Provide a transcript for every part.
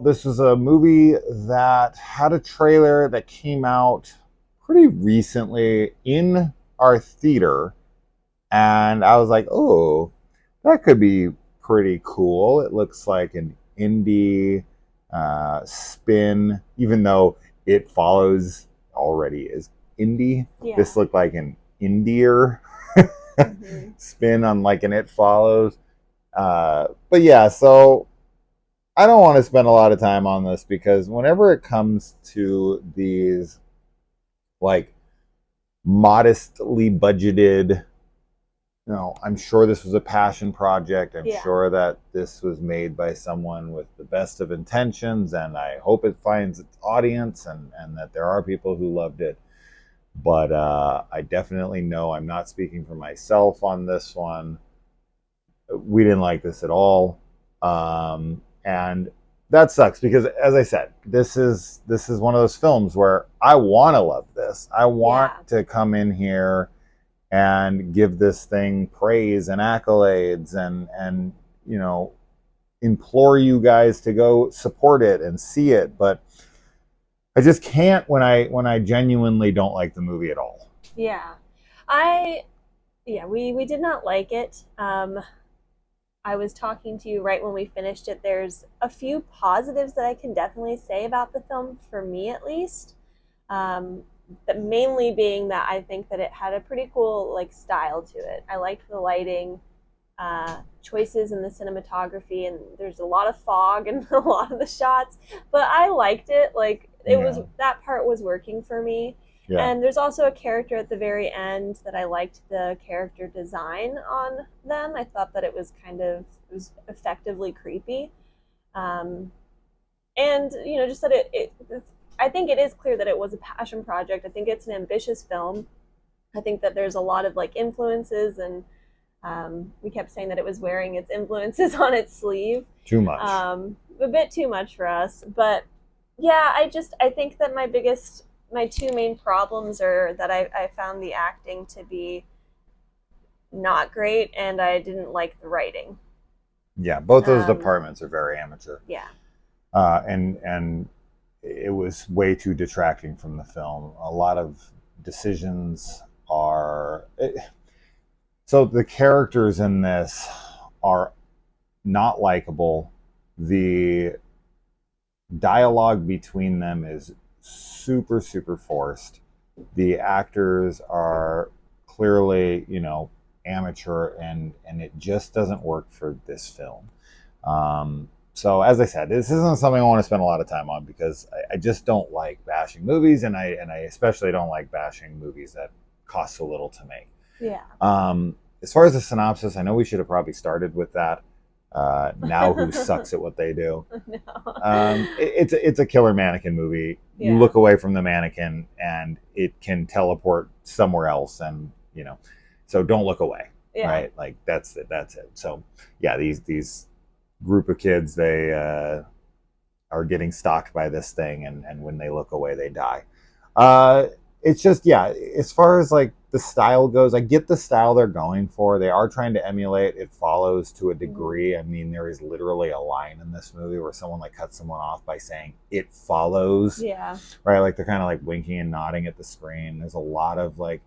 This is a movie that had a trailer that came out pretty recently in our theater, and I was like, "Oh, that could be pretty cool." It looks like an indie spin, even though it follows already is indie. Yeah. This looked like an indier Hmm. spin on like an It Follows. But yeah, so I don't want to spend a lot of time on this because whenever it comes to these like modestly budgeted, I'm sure this was a passion project. I'm Yeah. sure that this was made by someone with the best of intentions, and I hope it finds its audience and that there are people who loved it. But I definitely know I'm not speaking for myself on this one. We didn't like this at all, and that sucks because, as I said, this is one of those films where I want to love this. I want Yeah. to come in here and give this thing praise and accolades and you know implore you guys to go support it and see it, but I just can't when I genuinely don't like the movie at all. Yeah. I yeah, we did not like it. I was talking to you right when we finished it. There's a few positives that I can definitely say about the film, for me at least. Um, but mainly being that I think that it had a pretty cool like style to it. I liked the lighting, choices in the cinematography, and there's a lot of fog in a lot of the shots, but I liked it. Like it was, Yeah, that part was working for me. yeah, And there's also a character at the very end that I liked the character design on them. I thought that it was effectively creepy. Um, and just that I think it is clear that it was a passion project. I think it's an ambitious film. I think that there's a lot of like influences, and we kept saying that it was wearing its influences on its sleeve. too much. A bit too much for us, but yeah, I think that my two main problems are that I found the acting to be not great, and I didn't like the writing. Yeah, both those Um, departments are very amateur, yeah, and it was way too detracting from the film. A lot of decisions are so the characters in this are not likable. The dialogue between them is super super forced. The actors are clearly amateur, and it just doesn't work for this film. So as I said, this isn't something I want to spend a lot of time on because I just don't like bashing movies, and I especially don't like bashing movies that cost so little to make. yeah. As far as the synopsis, I know we should have probably started with that. Now who sucks at what they do? No. It's a killer mannequin movie. You Yeah, look away from the mannequin, and it can teleport somewhere else, and so don't look away, yeah, right? Like that's it. So yeah, these group of kids, they are getting stalked by this thing, and when they look away, they die. Uh, it's just, yeah. As far as like the style goes, I get the style they're going for. They are trying to emulate It Follows to a mhm, degree. I mean, there is literally a line in this movie where someone like cuts someone off by saying "It follows," yeah, right? Like they're kind of like winking and nodding at the screen. There's a lot of like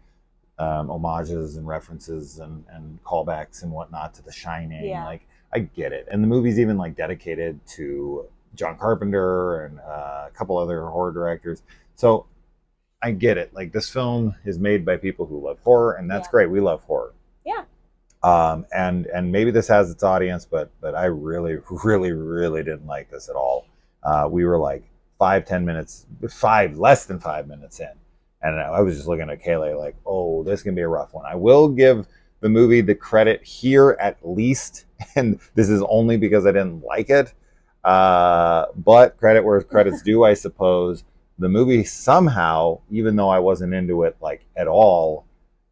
homages and references and callbacks and whatnot to The Shining. yeah, Like I get it, and the movie's even like dedicated to John Carpenter and a couple other horror directors. So I get it. Like this film is made by people who love horror, and that's yeah, great. We love horror. yeah, And maybe this has its audience, but I really, really, really didn't like this at all. We were like 5, 10 minutes, five less than 5 minutes in, and I was just looking at Kaylee like, oh, this can be a rough one. I will give the movie the credit here at least, and this is only because I didn't like it. But credit where credit's due, I suppose. The movie somehow, even though I wasn't into it like at all,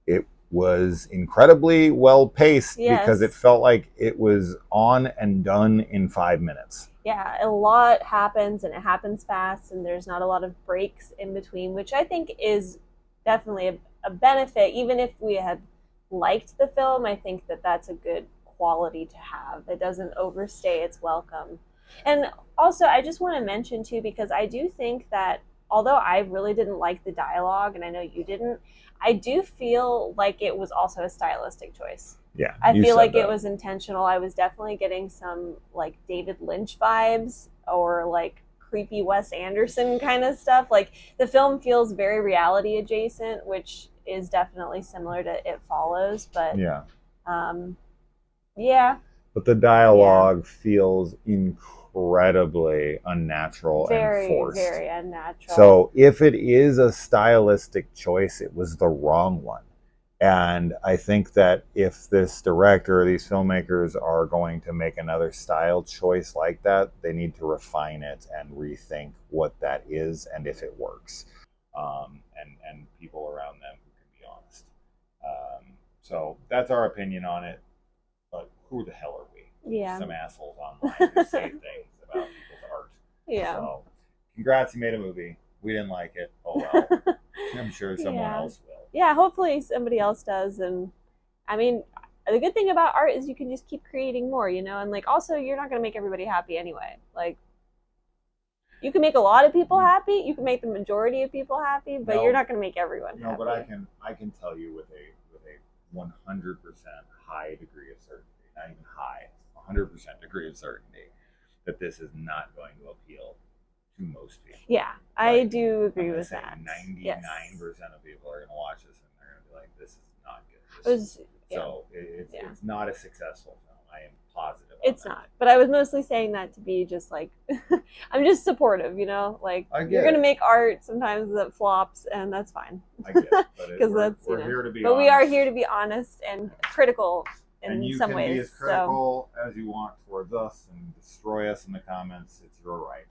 it was incredibly well paced because it yes. felt like it was on and done in 5 minutes. Yeah, a lot happens, and it happens fast, and there's not a lot of breaks in between, which I think is definitely a benefit. Even if we had liked the film, I think that that's a good quality to have. It doesn't overstay its welcome. And also, I just want to mention too, because I do think that although I really didn't like the dialogue, and I know you didn't, I do feel like it was also a stylistic choice. Yeah, I you feel said like it that. was intentional. I was definitely getting some like David Lynch vibes or like creepy Wes Anderson kind of stuff. Like the film feels very reality adjacent, which is definitely similar to It Follows, but Yeah, um, yeah, but the yeah, dialogue feels incredibly unnatural and very, forced. very unnatural. So if it is a stylistic choice, it was the wrong one. And I think that if this director or these filmmakers are going to make another style choice like that, they need to refine it and rethink what that is and if it works. And people around them who can be honest. So that's our opinion on it. But who the hell are we? Yeah. Some assholes online who say things about people's art. Yeah. So, congrats, you made a movie. We didn't like it. Oh well. I'm sure someone Yeah. else will. Yeah, hopefully somebody else does. And I mean, the good thing about art is you can just keep creating more, you know, and like also you're not going to make everybody happy anyway. Like you can make a lot of people happy, you can make the majority of people happy, but No, you're not going to make everyone happy. No, but I can tell you with a 100% high degree of certainty, not even high, 100% degree of certainty, that this is not going to appeal to most people. Yeah, I do agree with that. 99% of people are going to watch this and they're going to be like, "This is not good." So it's not a successful film. I am positive. It's not. But I was mostly saying that to be just like, I'm just supportive, you know? Like, you're going to make art sometimes that flops, and that's fine. I get it. Because we're here to be But honest. we are here to be honest and critical in and some ways. You can be as critical as you want towards us and destroy us in the comments. It's your right.